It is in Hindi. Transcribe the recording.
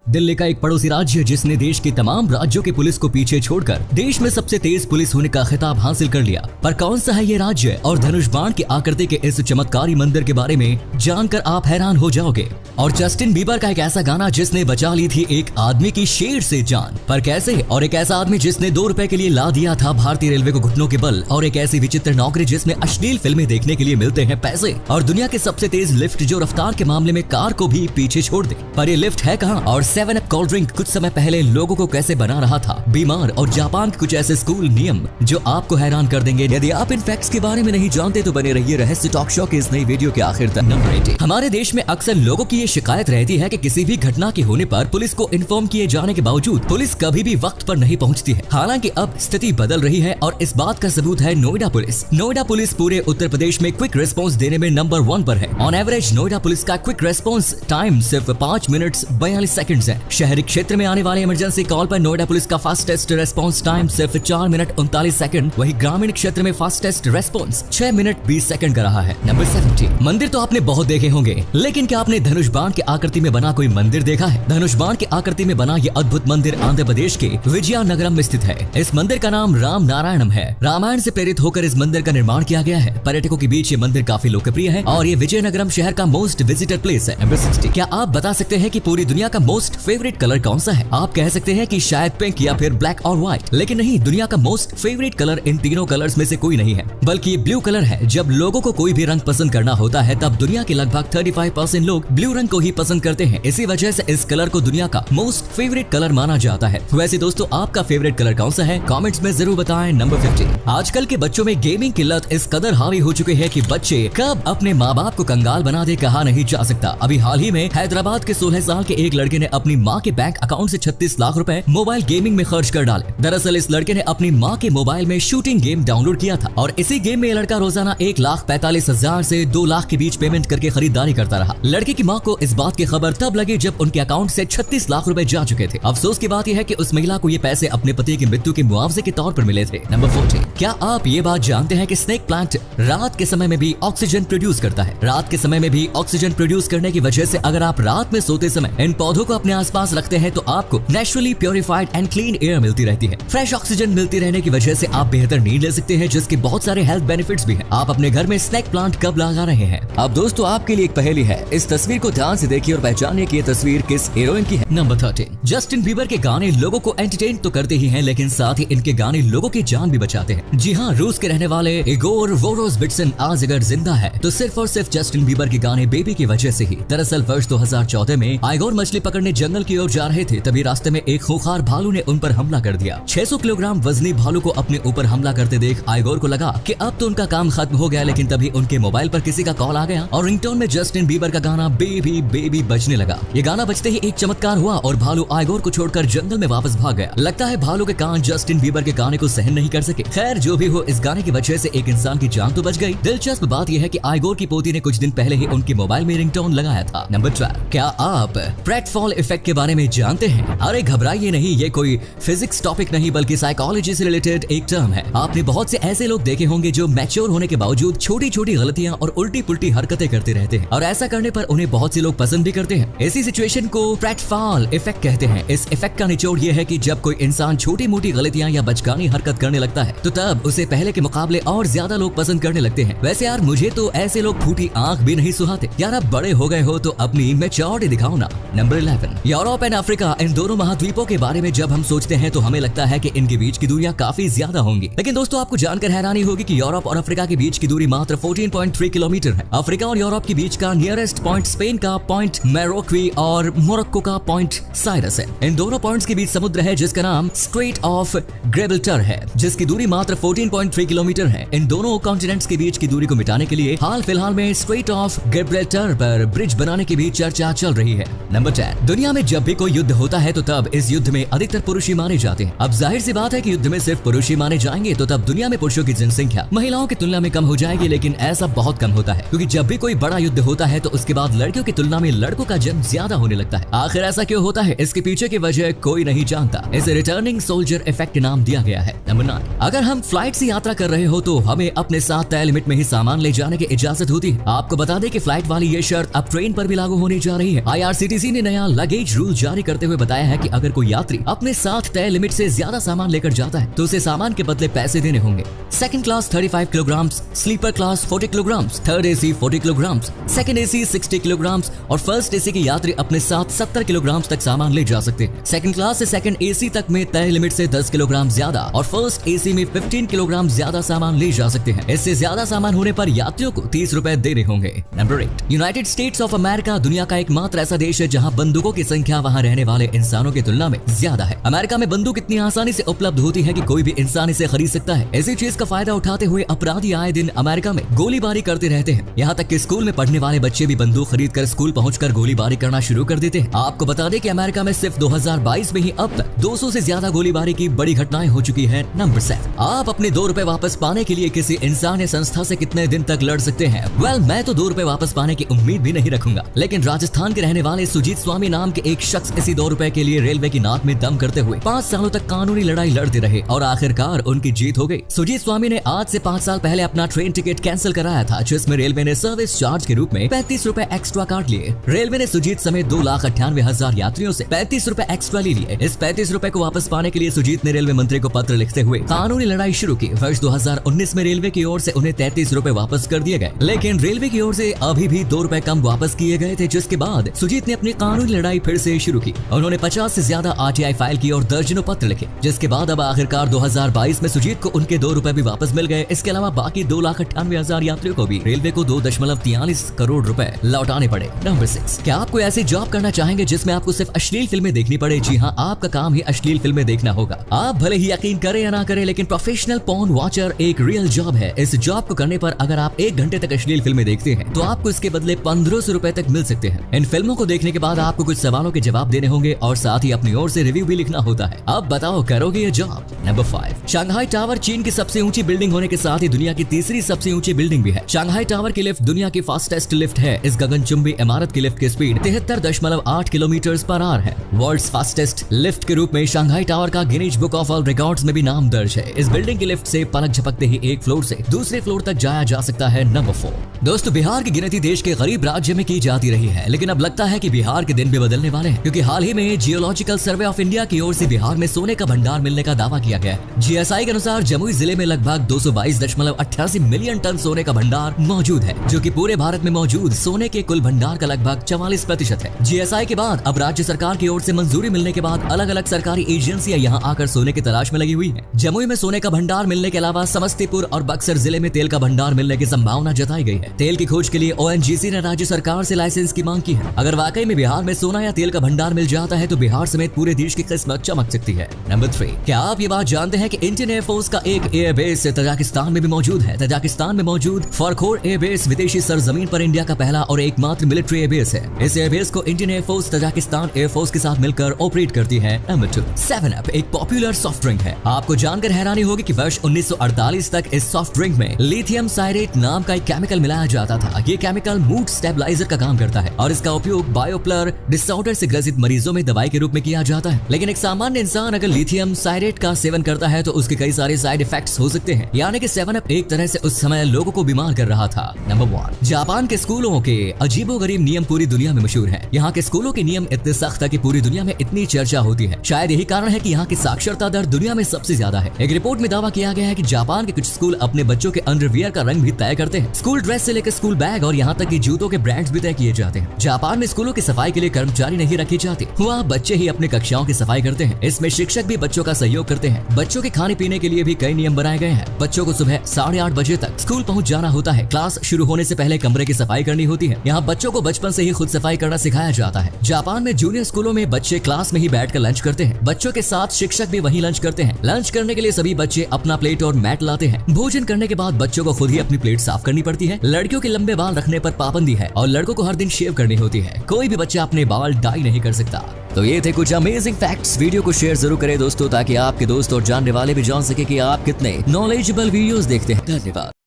दिल्ली का एक पड़ोसी राज्य जिसने देश के तमाम राज्यों की पुलिस को पीछे छोड़कर देश में सबसे तेज पुलिस होने का खिताब हासिल कर लिया। पर कौन सा है ये राज्य और धनुष बाण की आकृति के इस चमत्कारी मंदिर के बारे में जानकर आप हैरान हो जाओगे। और जस्टिन बीबर का एक ऐसा गाना जिसने बचा ली थी एक आदमी की शेर से जान, पर कैसे? और एक ऐसा आदमी जिसने 2 रुपए के लिए ला दिया था भारतीय रेलवे को घुटनों के बल, और एक ऐसी विचित्र नौकरी जिसमें अश्लील फिल्में देखने के लिए मिलते हैं पैसे, और दुनिया के सबसे तेज लिफ्ट जो रफ्तार के मामले में कार को भी पीछे छोड़ दे। पर ये लिफ्ट है कहाँ? और 7 अप कोल्ड ड्रिंक कुछ समय पहले लोगों को कैसे बना रहा था बीमार, और जापान के कुछ ऐसे स्कूल नियम जो आपको हैरान कर देंगे। यदि आप इन फैक्ट्स के बारे में नहीं जानते तो बने रहिए रहस्य टॉक शो के इस नई वीडियो के आखिर तक। नंबर 8, हमारे देश में अक्सर लोगों की ये शिकायत रहती है कि किसी भी घटना के होने पर पुलिस को इन्फॉर्म किए जाने के बावजूद पुलिस कभी भी वक्त पर नहीं पहुंचती है। हालांकि अब स्थिति बदल रही है और इस बात का सबूत है नोएडा पुलिस। नोएडा पुलिस पूरे उत्तर प्रदेश में क्विक रिस्पांस देने में नंबर 1 पर है। ऑन एवरेज नोएडा पुलिस का क्विक रिस्पांस टाइम सिर्फ 5 मिनट 42 सेकंड्स है। शहरी क्षेत्र में आने वाले इमरजेंसी कॉल पर नोएडा पुलिस का फास्टेस्ट रिस्पांस टाइम सिर्फ 4 मिनट 39 सेकंड, वही ग्रामीण क्षेत्र में फास्टेस्ट रिस्पांस 6 मिनट 20 सेकंड का रहा है। नंबर 70, मंदिर तो आपने बहुत देखे होंगे, लेकिन क्या आपने धनुष बाण की आकृति में बना कोई मंदिर देखा है? धनुष बाण की आकृति में बना ये अद्भुत मंदिर आंध्र प्रदेश के विजयनगरम में स्थित है। इस मंदिर का नाम राम नारायणम है। रामायण से प्रेरित होकर इस मंदिर का निर्माण किया गया है। पर्यटकों के बीच ये मंदिर काफी लोकप्रिय है और ये विजयनगरम शहर का मोस्ट विजिटेड प्लेस है। नंबर 60, क्या आप बता सकते हैं कि पूरी दुनिया का मोस्ट फेवरेट कलर कौन सा है? आप कह सकते हैं कि शायद पिंक या फिर ब्लैक और व्हाइट, लेकिन नहीं, दुनिया का मोस्ट फेवरेट कलर इन तीनों कलर्स में से कोई नहीं है, बल्कि ये ब्लू कलर है। जब लोगों को कोई भी रंग पसंद करना होता है तब दुनिया के लगभग 35% लोग ब्लू रंग को ही पसंद करते हैं। इसी वजह से इस कलर को दुनिया का मोस्ट फेवरेट कलर माना जाता है। वैसे दोस्तों, आपका फेवरेट कलर कौन सा है? कमेंट्स में जरूर बताएं। नंबर 50, आजकल के बच्चों में गेमिंग की लत इस कदर हावी हो चुके हैं कि बच्चे कब अपने माँ बाप को कंगाल बना दे कहा नहीं जा सकता। अभी हाल ही में हैदराबाद के 16 साल के एक लड़के ने अपनी माँ के बैंक अकाउंट से 36 लाख रुपए मोबाइल गेमिंग में खर्च कर डाले। दरअसल इस लड़के ने अपनी माँ के मोबाइल में शूटिंग गेम डाउनलोड किया था और इसी गेम में लड़का रोजाना 1,45,000 से 2 लाख के बीच पेमेंट करके खरीदारी करता रहा। लड़के की माँ को इस बात की खबर तब लगी जब उनके अकाउंट से 36 लाख रुपए जा चुके थे। अफसोस की बात यह है कि उस महिला को ये पैसे अपने पति की मृत्यु के मुआवजे के तौर पर मिले थे। नंबर 40, क्या आप ये बात जानते हैं कि स्नेक प्लांट रात के समय में भी ऑक्सीजन प्रोड्यूस करता है? रात के समय में भी ऑक्सीजन प्रोड्यूस करने की वजह से अगर आप रात में सोते समय इन पौधों को अपने आसपास रखते हैं तो आपको naturally purified and clean air मिलती रहती है। फ्रेश ऑक्सीजन मिलती रहने की वजह से आप बेहतर नींद ले सकते हैं, जिसके बहुत सारे हेल्थ बेनिफिट्स भी हैं। आप अपने घर में स्नेक प्लांट कब लगा रहे हैं? अब दोस्तों, आपके लिए एक पहेली है। इस तस्वीर को ध्यान से देखिए और पहचानिए कि ये तस्वीर किस हीरोइन की है। नंबर 13, जस्टिन बीबर के गाने लोगों को एंटरटेन तो करते ही हैं, लेकिन साथ ही इनके गाने लोगों की जान भी बचाते हैं। जी हाँ, रूस के रहने वाले इगोर वोरोसबिट्सन आज अगर जिंदा है तो सिर्फ और सिर्फ जस्टिन बीबर के गाने बेबी की वजह से ही। दरअसल वर्ष 2014 में आइगोर मछली पकड़ने जंगल की ओर जा रहे थे, तभी रास्ते में एक खूंखार भालू ने उन पर हमला कर दिया। 600 किलोग्राम वजनी भालू को अपने ऊपर हमला करते देख आइगोर को लगा कि अब तो उनका काम खत्म हो गया, लेकिन तभी उनके मोबाइल पर किसी का कॉल आ गया और रिंगटोन में जस्टिन बीबर का गाना बेबी बेबी बजने लगा। ये गाना बजते ही एक चमत्कार हुआ और भालू आइगोर को छोड़कर जंगल में वापस भाग गया। लगता है भालू के कान जस्टिन बीबर के गाने को सहन नहीं कर सके। खैर, जो भी हो, इस गाने की वजह से एक इंसान की जान तो बच गई। दिलचस्प बात यह है कि आइगोर की पोती ने कुछ दिन पहले ही उनके मोबाइल में रिंगटोन लगाया था। नंबर 12, क्या आप प्रेटफॉल इफेक्ट के बारे में जानते हैं? अरे घबराइए नहीं, ये कोई फिजिक्स टॉपिक नहीं बल्कि साइकोलॉजी से रिलेटेड एक टर्म है। आपने बहुत से ऐसे लोग देखे होंगे जो मैच्योर होने के बावजूद छोटी छोटी गलतियां और उल्टी पुल्टी हरकतें करते रहते हैं, और ऐसा करने पर उन्हें बहुत से लोग पसंद भी करते हैं। इसी सिचुएशन को प्रेटफॉल इफेक्ट कहते हैं। इस इफेक्ट का निचोड़ यह है कि जब कोई इंसान छोटी मोटी गलतियां या बचकानी हरकत करने लगता है तो तब उसे पहले के मुकाबले और ज्यादा लोग पसंद करने लगते हैं। वैसे यार, मुझे तो ऐसे लोग फूटी आंख भी नहीं सुहाते। यार, अब बड़े हो गए हो तो अपनी मैच्योरिटी दिखाओ ना। नंबर 11, यूरोप एंड अफ्रीका, इन दोनों महाद्वीपों के बारे में जब हम सोचते हैं तो हमें लगता है कि इनके बीच की दूरियां काफी ज्यादा होंगी, लेकिन दोस्तों आपको जानकर हैरानी होगी कि यूरोप और अफ्रीका के बीच की दूरी मात्र 14.3 किलोमीटर है। अफ्रीका और यूरोप के बीच का नियरेस्ट पॉइंट स्पेन का पॉइंट मैरोक्वी और मोरक्को का पॉइंट साइरस है। इन दोनों पॉइंट्स के बीच समुद्र है जिसका नाम स्ट्रेट ऑफ गिब्राल्टर है, जिसकी दूरी मात्र 14.3 किलोमीटर है। इन दोनों कॉन्टिनेंट्स के बीच की दूरी को मिटाने के लिए हाल फिलहाल में स्ट्रेट ऑफ गिब्राल्टर पर ब्रिज बनाने की भी चर्चा चल रही है। नंबर 10, दुनिया में जब भी कोई युद्ध होता है तो तब इस युद्ध में अधिकतर पुरुष ही मारे जाते हैं। अब जाहिर सी बात है कि युद्ध में सिर्फ पुरुष ही मारे जाएंगे तो तब दुनिया में पुरुषों की जनसंख्या महिलाओं की तुलना में कम हो जाएगी, लेकिन ऐसा बहुत कम होता है क्योंकि जब भी कोई बड़ा युद्ध होता है तो उसके बाद लड़कियों की तुलना में लड़कों का जन्म ज्यादा होने लगता है। आखिर ऐसा क्यों होता है? इसके पीछे की वजह कोई नहीं जानता। इसे रिटर्निंग सोल्जर इफेक्ट नाम दिया गया है। नंबर 9, अगर हम फ्लाइट से यात्रा कर रहे हो तो हमें अपने साथ तय लिमिट में ही सामान ले जाने की इजाजत होती है। आपको बता दें कि फ्लाइट वाली ये शर्त अब ट्रेन पर भी लागू होने जा रही है। IRCTC ने नया लगेज लगेज रूल जारी करते हुए बताया है कि अगर कोई यात्री अपने साथ तय लिमिट से ज्यादा सामान लेकर जाता है तो उसे सामान के बदले पैसे देने होंगे। Second class 35 kilogram, sleeper class 40 kilogram, third AC 40 kilogram, second AC 60 kilogram और फर्स्ट एसी के यात्री अपने साथ 70 किलोग्राम तक सामान ले जा सकते हैं। सेकंड क्लास से सेकंड एसी तक में तय लिमिट से 10 किलोग्राम ज्यादा और फर्स्ट एसी में 15 किलोग्राम ज्यादा सामान ले जा सकते हैं। इससे ज्यादा सामान होने पर यात्रियों को 30 रुपए देने होंगे। Number 8, United states of America दुनिया का एकमात्र ऐसा देश है जहां बंदूकों की संख्या वहां रहने वाले इंसानों की तुलना में ज्यादा है। अमेरिका में बंदूक इतनी आसानी से उपलब्ध होती है कि कोई भी इंसान इसे खरीद सकता है। इसी चीज का फायदा उठाते हुए अपराधी आए दिन अमेरिका में गोलीबारी करते रहते हैं। यहाँ तक कि स्कूल में पढ़ने वाले बच्चे भी बंदूक खरीद कर स्कूल पहुंचकर गोलीबारी करना शुरू कर देते हैं। आपको बता दें कि अमेरिका में सिर्फ 2022 में ही अब तक 200 से ज्यादा गोलीबारी की बड़ी घटनाएं हो चुकी है। नंबर 7, आप अपने 2 रुपए वापस पाने के लिए किसी इंसान या संस्था से कितने दिन तक लड़ सकते हैं? वेल, मैं तो 2 रुपए वापस पाने की उम्मीद भी नहीं रखूंगा, लेकिन राजस्थान के रहने वाले सुजीत स्वामी नाम के एक शख्स इसी 2 रुपए के लिए रेलवे की नाक में दम करते हुए 5 सालों तक कानूनी लड़ाई लड़ते रहे और आखिरकार उनकी जीत हो गई। सुजीत स्वामी ने आज से 5 साल पहले अपना ट्रेन टिकट कैंसिल कराया था, जिसमें रेलवे ने सर्विस चार्ज के रूप में 35 रुपए एक्स्ट्रा काट लिए। रेलवे ने सुजीत समेत 2,98,000 यात्रियों से 35 रुपए एक्स्ट्रा ले लिए। इस 35 रुपए को वापस पाने के लिए सुजीत ने रेलवे मंत्री को पत्र लिखते हुए कानूनी लड़ाई शुरू की। वर्ष 2019 में रेलवे की ओर से उन्हें 33 रुपए वापस कर दिए गए, लेकिन रेलवे की ओर से अभी भी 2 रुपए कम वापस किए गए थे, जिसके बाद सुजीत ने अपनी कानूनी लड़ाई फिर से शुरू की। उन्होंने 50 से ज्यादा RTI फाइल की और दर्जनों पत्र लिखे, जिसके बाद अब आखिरकार 2022 में सुजीत को उनके 2 रुपए भी वापस मिल गए। इसके अलावा बाकी 2,98,000 यात्रियों को भी रेलवे को 2.43 करोड़ रुपए लौटाने पड़े। नंबर 6, क्या आप कोई ऐसी जॉब करना चाहेंगे जिसमें आपको सिर्फ अश्लील फिल्में देखनी पड़े? जी हाँ, आपका काम ही अश्लील फिल्में देखना होगा। आप भले ही यकीन करें या ना करें, लेकिन प्रोफेशनल पॉर्न वॉचर एक रियल जॉब है। इस जॉब को करने पर अगर आप 1 घंटे तक अश्लील फिल्में देखते हैं तो आपको इसके बदले 1500 रुपए तक मिल सकते हैं। इन फिल्मों को देखने के बाद आपको कुछ सवालों के जवाब देने होंगे और साथ ही अपनी ओर से रिव्यू भी लिखना होता है। अब बताओ, करोगे ये जॉब? नंबर 5, शंघाई टावर चीन की सबसे ऊंची बिल्डिंग होने के साथ ही दुनिया की तीसरी सबसे ऊंची बिल्डिंग भी है। शंघाई टावर की लिफ्ट दुनिया की फास्टेस्ट लिफ्ट है। इस गगनचुंबी इमारत की लिफ्ट की स्पीड 73.8 किलोमीटर पर आवर है। वर्ल्ड्स फास्टेस्ट लिफ्ट के रूप में शंघाई टावर का Guinness book of world records में भी नाम दर्ज है। इस बिल्डिंग की लिफ्ट से पलक झपकते ही एक फ्लोर से दूसरे फ्लोर तक जाया जा सकता है। नंबर 4, दोस्तों, बिहार की गिनती देश के गरीब राज्य में की जाती रही है, लेकिन अब लगता है कि बिहार के दिन भी बदलने वाले हैं, क्योंकि हाल ही में जियोलॉजिकल सर्वे ऑफ इंडिया की ओर से बिहार में सोने का भंडार मिलने का दावा किया गया है। GSI के अनुसार जमुई जिले में लगभग 222.88 मिलियन टन सोने का भंडार मौजूद है, जो कि पूरे भारत में मौजूद सोने के कुल भंडार का लगभग 44% है। GSI के बाद अब राज्य सरकार की ओर से मंजूरी मिलने के बाद अलग अलग सरकारी एजेंसियां यहां आकर सोने की तलाश में लगी हुई हैं। जमुई में सोने का भंडार मिलने के अलावा समस्तीपुर और बक्सर जिले में तेल का भंडार मिलने की संभावना जताई गई है। तेल की खोज के लिए ONGC ने राज्य सरकार से लाइसेंस की मांग की है। अगर वाकई में बिहार में सोना या तेल का भंडार मिल जाता है तो बिहार समेत पूरे देश की किस्मत चमक सकती है। नंबर 3, क्या आप ये बात जानते हैं कि इंडियन एयरफोर्स का एक एयरबेस तजाकिस्तान में भी मौजूद है? तजाकिस्तान में मौजूद फॉरखोर एयरबेस विदेशी सरजमीन पर इंडिया का पहला और एकमात्र मिलिट्री एयरबेस है। इस एयरबेस को इंडियन एयरफोर्स तजाकिस्तान एयरफोर्स के साथ मिलकर ऑपरेट करती है। नंबर 2, 7up एक पॉपुलर सॉफ्ट ड्रिंक है। आपको जानकर हैरानी होगी कि वर्ष 1948 तक इस सॉफ्ट ड्रिंक में लिथियम साइरेट नाम का एक केमिकल मिलाया जाता था। ये केमिकल मूड स्टेबलाइजर का काम करता है और इसका उपयोग बायोपलर डिसऑर्डर से ग्रसित मरीजों में दवाई के रूप में किया जाता है। लेकिन एक सामान्य इंसान अगर लिथियम साइरेट का सेवन करता है तो उसके कई सारे साइड इफेक्ट्स हो सकते हैं, यानी कि 7up एक तरह से उस समय लोगों को बीमार कर रहा था। नंबर 1, जापान के स्कूलों के अजीबोगरीब नियम पूरी दुनिया में मशहूर हैं। यहाँ के स्कूलों के नियम इतने सख्त है कि पूरी दुनिया में इतनी चर्चा होती है। शायद यही कारण है कि यहाँ की साक्षरता दर दुनिया में सबसे ज्यादा है। एक रिपोर्ट में दावा किया गया है कि जापान के कुछ स्कूल अपने बच्चों के अंडरवियर का रंग भी तय करते हैं। स्कूल ड्रेस से लेकर स्कूल बैग और यहाँ तक कि जूतों के ब्रांड्स भी तय किए जाते हैं। जापान में स्कूलों की सफाई के लिए कर्मचारी नहीं रखे जाते, वहाँ बच्चे ही अपने कक्षाओं की सफाई करते हैं। इसमें शिक्षक भी बच्चों का सहयोग करते हैं। बच्चों के खाने पीने के लिए भी कई नियम बनाए गए हैं। बच्चों को सुबह 8:30 बजे तक स्कूल पहुँच जाना होता है। क्लास शुरू होने से पहले कमरे की सफाई करनी होती है। यहाँ बच्चों को बचपन से ही खुद सफाई करना सिखाया जाता है। जापान में जूनियर स्कूलों में बच्चे क्लास में ही बैठकर लंच करते हैं। बच्चों के साथ शिक्षक भी वहीं लंच करते हैं। लंच करने के लिए सभी बच्चे अपना प्लेट और मैट लाते हैं। भोजन करने के बाद बच्चों को खुद ही अपनी प्लेट साफ करनी पड़ती है। लड़कियों के लंबे बाल रखने पर पाबंदी है और लड़कों को हर दिन शेव करनी होती है। कोई भी बच्चा अपने बाल डाई नहीं कर सकता। तो ये थे कुछ अमेजिंग फैक्ट्स। वीडियो को शेयर जरूर करें दोस्तों, ताकि आपके दोस्त और जानने वाले भी जान सके कि आप कितने नॉलेजेबल वीडियोस देखते हैं। धन्यवाद।